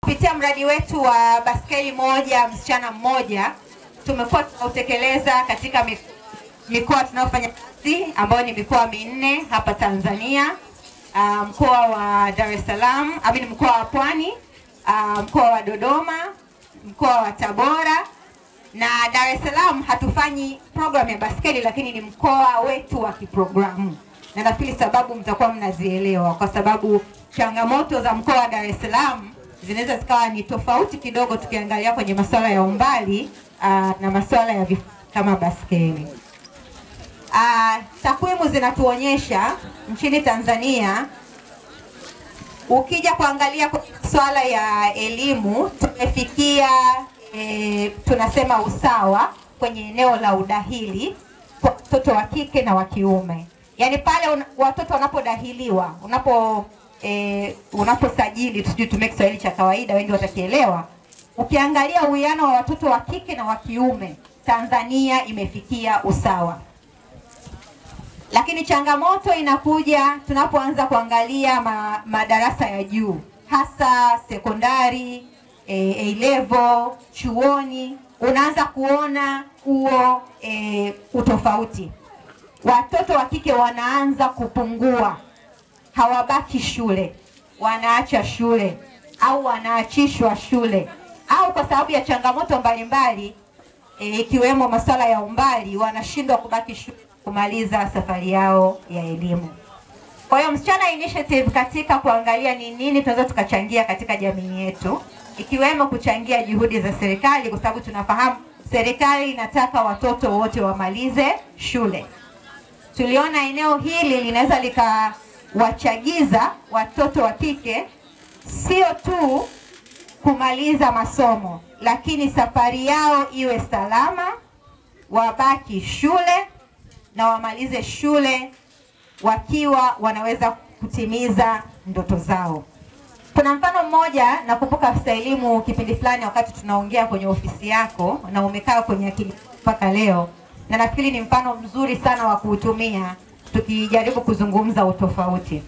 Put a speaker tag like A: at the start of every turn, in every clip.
A: Kupitia mradi wetu wa baskeli moja msichana mmoja, tumekuwa tunautekeleza katika mikoa tunayofanya kazi ambayo ni mikoa minne hapa Tanzania. Mkoa wa Dar es Salaam, mkoa wa Pwani, mkoa wa Dodoma, mkoa wa Tabora na Dar es Salaam. Hatufanyi program ya baskeli, lakini ni mkoa wetu wa kiprogramu. Na nafikiri sababu mtakuwa mnazielewa, kwa sababu changamoto za mkoa wa Dar es Salaam zinaweza zikawa ni tofauti kidogo tukiangalia kwenye masuala ya umbali na masuala ya kama baskeli. Takwimu zinatuonyesha nchini Tanzania, ukija kuangalia kwa swala ya elimu, tumefikia tunasema usawa kwenye eneo la udahili kwa watoto wa kike na wa kiume. Yaani pale watoto wanapodahiliwa, unaposajili, tuseme Kiswahili cha kawaida, wengi watakielewa. Ukiangalia uwiano wa watoto wa kike na wa kiume, Tanzania imefikia usawa. Lakini changamoto inakuja tunapoanza kuangalia madarasa ya juu, hasa sekondari, A-level, chuoni, unaanza kuona huo utofauti. Watoto wa kike wanaanza kupungua, hawabaki shule, wanaacha shule au wanaachishwa shule, au kwa sababu ya changamoto mbalimbali ikiwemo masuala ya umbali, wanashindwa kubaki shule kumaliza safari yao ya elimu. Kwa hiyo Msichana Initiative katika kuangalia ni nini tunaweza tukachangia katika jamii yetu, ikiwemo kuchangia juhudi za serikali, kwa sababu tunafahamu serikali inataka watoto wote wamalize shule. Tuliona eneo hili linaweza likawachagiza watoto wa kike sio tu kumaliza masomo, lakini safari yao iwe salama, wabaki shule na wamalize shule wakiwa wanaweza kutimiza ndoto zao. Kuna mfano mmoja, nakumbuka afisa elimu kipindi fulani wakati tunaongea kwenye ofisi yako na umekaa kwenye akili mpaka leo, na nafikiri ni mfano mzuri sana wa kuutumia tukijaribu kuzungumza utofauti.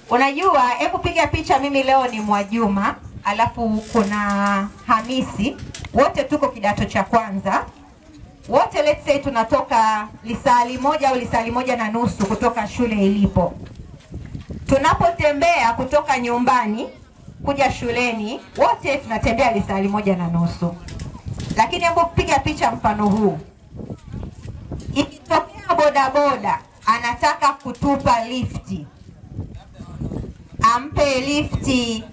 A: Unajua, hebu piga picha, mimi leo ni Mwajuma, alafu kuna Hamisi, wote tuko kidato cha kwanza. Wote let's say tunatoka lisali moja au lisali moja na nusu kutoka shule ilipo. Tunapotembea kutoka nyumbani kuja shuleni, wote tunatembea lisali moja na nusu. Lakini hebu piga picha mfano huu. Ikitokea bodaboda anataka kutupa lifti, ampe lifti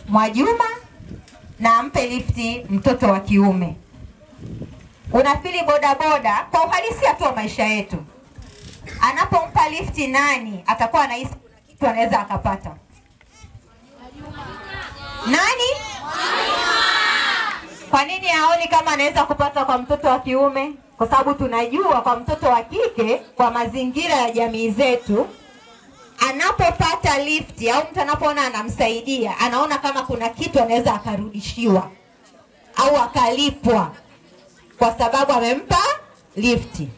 A: Mwajuma na ampe lifti mtoto wa kiume. Unafikiri bodaboda kwa uhalisia tu wa maisha yetu, anapompa lifti nani atakuwa anahisi kuna kitu anaweza akapata? Nani? Kwa nini haoni kama anaweza kupata kwa mtoto wa kiume? Kwa sababu tunajua kwa mtoto wa kike, kwa mazingira ya jamii zetu, anapopata lifti au mtu anapoona anamsaidia, anaona kama kuna kitu anaweza akarudishiwa au akalipwa kwa sababu amempa lifti.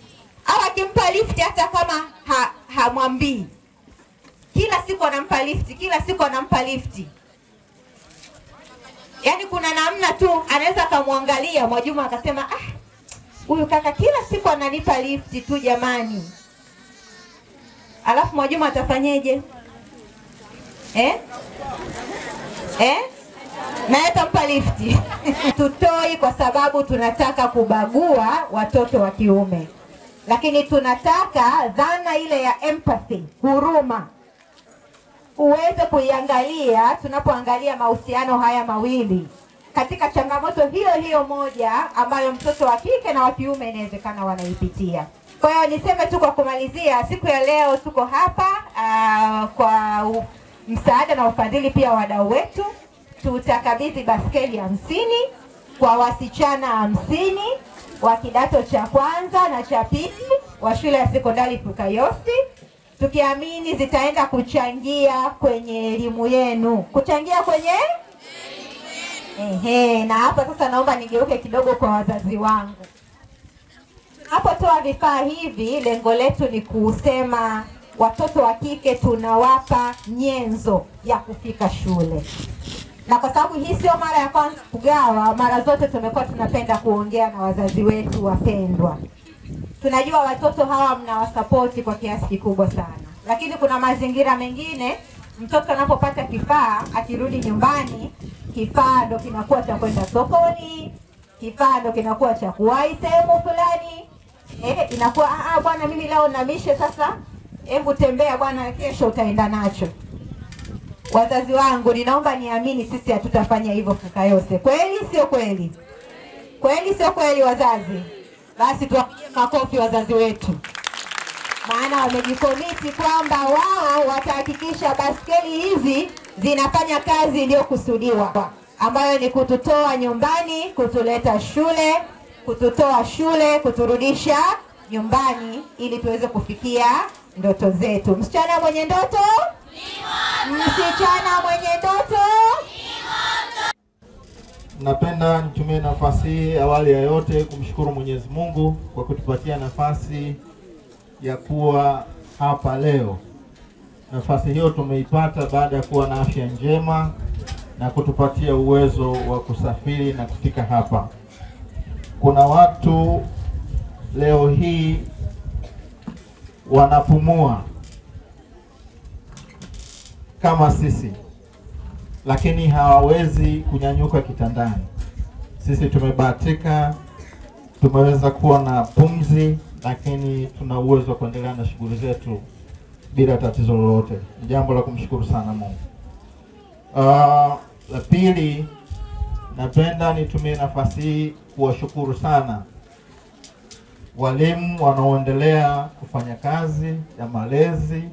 A: Au akimpa lifti hata kama hamwambii, kila siku anampa lifti, kila siku anampa lifti. Yaani kuna namna tu anaweza kumwangalia Mwajuma akasema, huyu kaka kila siku ananipa lifti tu jamani. Alafu Mwajuma atafanyeje? Na atampa lifti. Tutoi kwa sababu tunataka kubagua watoto wa kiume, lakini tunataka dhana ile ya empathy, huruma, uweze kuiangalia tunapoangalia mahusiano haya mawili katika changamoto hiyo hiyo moja ambayo mtoto wa kike na wa kiume inawezekana wanaipitia. Kwa hiyo niseme tu kwa kumalizia, siku ya leo tuko hapa kwa msaada na ufadhili pia wadau wetu. Tutakabidhi baskeli 50 kwa wasichana 50 wa kidato cha kwanza na cha pili wa shule ya sekondari Fukayosi, tukiamini zitaenda kuchangia kwenye elimu yenu. Kuchangia kwenye na hapa sasa naomba nigeuke kidogo kwa wazazi wangu. Tunapotoa vifaa hivi, lengo letu ni kusema watoto wa kike tunawapa nyenzo ya kufika shule. Na kwa sababu hii sio mara ya kwanza kugawa, mara zote tumekuwa tunapenda kuongea na wazazi wetu wapendwa. Tunajua watoto hawa mnawasapoti kwa kiasi kikubwa sana. Lakini kuna mazingira mengine mtoto anapopata kifaa, akirudi nyumbani, kifaa ndo kinakuwa cha kwenda sokoni, kifaa ndo kinakuwa cha kuwahi sehemu fulani. Inakuwa bwana mimi leo namishe, sasa hebu tembea bwana, kesho utaenda nacho. Wazazi wangu, ninaomba niamini sisi hatutafanya hivyo kaka Yose. Kweli sio kweli? Kweli sio kweli wazazi? Basi tuwapigie makofi wazazi wetu. Maana wamejikomiti kwamba wao watahakikisha baskeli hizi zinafanya kazi iliyokusudiwa, ambayo ni kututoa nyumbani, kutuleta shule, kututoa shule, kuturudisha nyumbani ili tuweze kufikia ndoto zetu. Msichana mwenye ndoto? Msichana mwenye ndoto?
B: Napenda nitumie nafasi hii awali ya yote kumshukuru Mwenyezi Mungu kwa kutupatia nafasi ya kuwa hapa leo. Nafasi hiyo tumeipata baada ya kuwa na afya njema na kutupatia uwezo wa kusafiri na kufika hapa. Kuna watu leo hii wanapumua kama sisi, lakini hawawezi kunyanyuka kitandani. Sisi tumebahatika, tumeweza kuwa na pumzi, lakini tuna uwezo wa kuendelea na shughuli zetu bila tatizo lolote. Ni jambo la kumshukuru sana Mungu. La pili, napenda nitumie nafasi hii kuwashukuru sana walimu wanaoendelea kufanya kazi ya malezi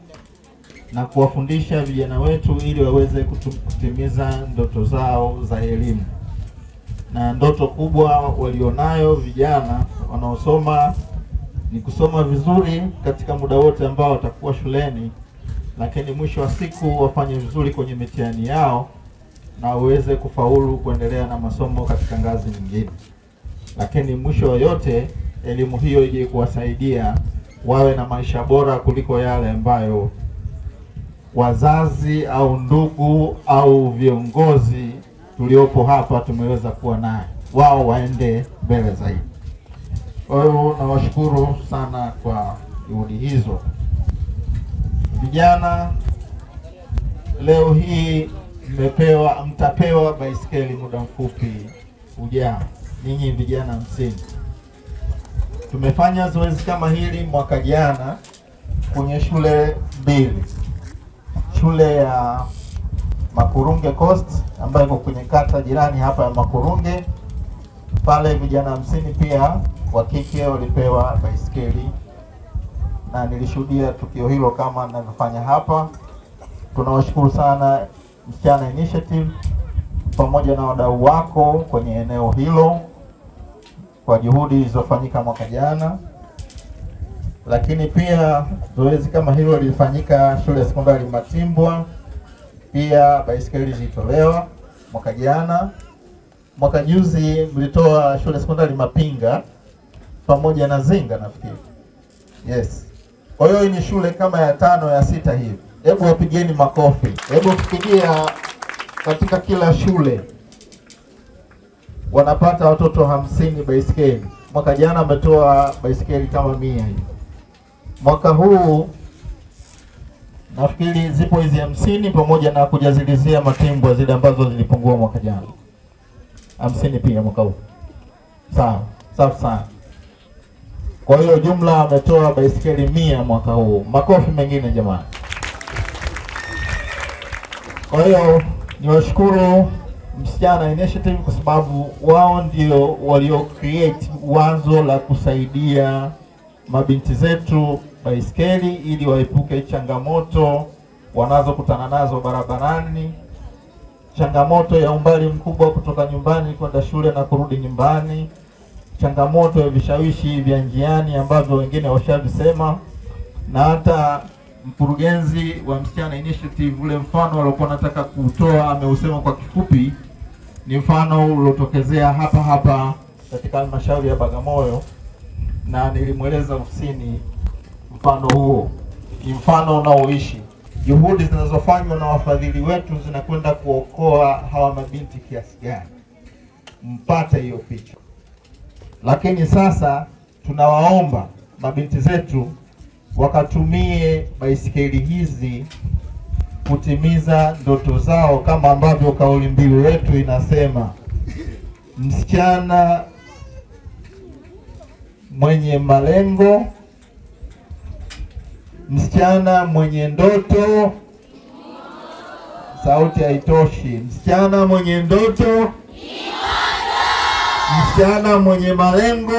B: na kuwafundisha vijana wetu ili waweze kutimiza ndoto zao za elimu. Na ndoto kubwa walionayo vijana wanaosoma ni kusoma vizuri katika muda wote ambao watakuwa shuleni, lakini mwisho wa siku wafanye vizuri kwenye mitihani yao na waweze kufaulu kuendelea na masomo katika ngazi nyingine. Lakini mwisho wa yote elimu hiyo ije kuwasaidia wawe na maisha bora kuliko yale ambayo wazazi au ndugu au viongozi tuliopo hapa tumeweza kuwa naye. Wao waende mbele zaidi. Kwa hiyo nawashukuru sana kwa juhudi hizo. Vijana, leo hii mtapewa baiskeli muda mfupi ujao. Ninyi vijana 50. Tumefanya zoezi kama hili mwaka jana kwenye shule mbili. Shule ya Makurunge Coast ambayo iko kwenye kata jirani hapa ya Makurunge. Pale vijana 50 pia wa kike walipewa baiskeli na nilishuhudia tukio hilo kama ninavyofanya hapa. Tunawashukuru sana Msichana Initiative pamoja na wadau wako kwenye eneo hilo kwa juhudi zilizofanyika mwaka jana. Lakini pia zoezi kama hilo lilifanyika shule ya sekondari Matimbwa, pia baiskeli zilitolewa mwaka jana. Mwaka juzi mlitoa shule ya sekondari Mapinga pamoja na Zinga nafikiri. Yes. Kwa hiyo ni shule kama ya 5 ya 6 hivi. Hebu wapigeni makofi. Hebu fikiria katika kila shule wanapata watoto 50 baiskeli. Mwaka jana ametoa baiskeli kama 100 hivi. Mwaka huu nafikiri zipo hizi 50 pamoja na kujazilizia Matimbwa zile ambazo zilipungua mwaka jana. 50 pia mwaka huu. Sawa, safi sana. Kwa hiyo jumla ametoa baiskeli 100 mwaka huu. Makofi mengine jamani. Kwa hiyo niwashukuru Msichana Initiative kwa sababu wao ndio walio create wazo la kusaidia mabinti zetu baiskeli ili waepuke changamoto wanazokutana nazo barabarani. Changamoto ya umbali mkubwa kutoka nyumbani kwenda shule na kurudi nyumbani. Changamoto ya vishawishi vya njiani ambavyo wengine washavisema, na hata mkurugenzi wa Msichana Initiative ule mfano aliokuwa nataka kutoa ameusema kwa kifupi. Ni mfano uliotokezea hapa katika halmashauri ya Bagamoyo, na nilimweleza ofisini mfano huo. Ni mfano unaoishi. juhudi zinazofanywa na wafadhili wetu zinakwenda kuokoa hawa mabinti kiasi gani, mpate hiyo picha. Lakini sasa tunawaomba mabinti zetu wakatumie baisikeli hizi kutimiza ndoto zao, kama ambavyo kauli mbiu yetu inasema, msichana mwenye malengo, msichana mwenye ndoto. Sauti haitoshi. Msichana mwenye ndoto, msichana mwenye malengo.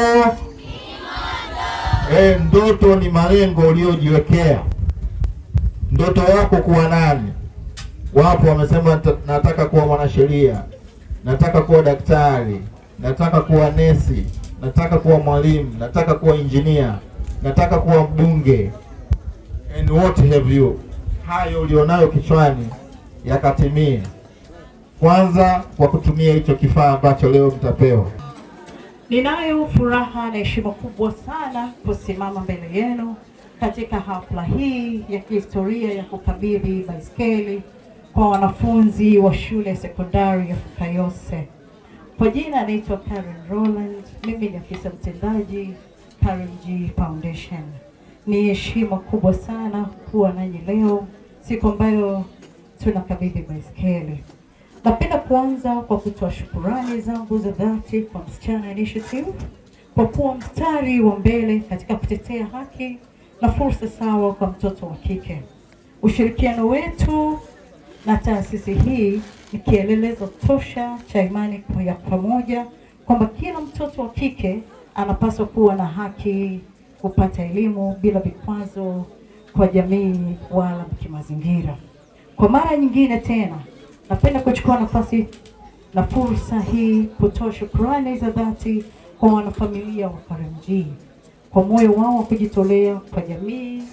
B: Ndoto ni malengo uliojiwekea. Ndoto yako kuwa nani? Wapo wamesema nataka kuwa mwanasheria, nataka kuwa daktari, nataka kuwa nesi, nataka kuwa mwalimu, nataka kuwa engineer, nataka kuwa mbunge. And what have you? Hayo ulionayo kichwani yakatimie. Kwanza kwa kutumia hicho kifaa ambacho leo mtapewa.
C: Ninayo furaha na heshima kubwa sana kusimama mbele yenu katika hafla hii ya kihistoria ya kukabidhi baiskeli kwa wanafunzi wa shule sekondari ya Fukayose. Kwa jina naitwa Karen Roland, mimi ni afisa mtendaji Karen G Foundation. Ni heshima kubwa sana kuwa nanyi leo, siku ambayo tunakabidhi baiskeli. Napenda kuanza kwa kutoa shukurani zangu za dhati kwa Msichana Initiative kwa kuwa mstari wa mbele katika kutetea haki na fursa sawa kwa mtoto wa kike. Ushirikiano wetu na taasisi hii ni kielelezo tosha cha imani ya pamoja kwamba kila mtoto wa kike anapaswa kuwa na haki kupata elimu bila vikwazo kwa jamii wala kimazingira. Kwa mara nyingine tena, napenda kuchukua nafasi na fursa hii kutoa shukrani za dhati kwa wanafamilia wa Karen G kwa moyo wao wa kujitolea kwa jamii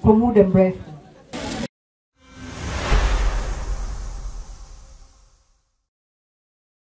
C: kwa muda mrefu.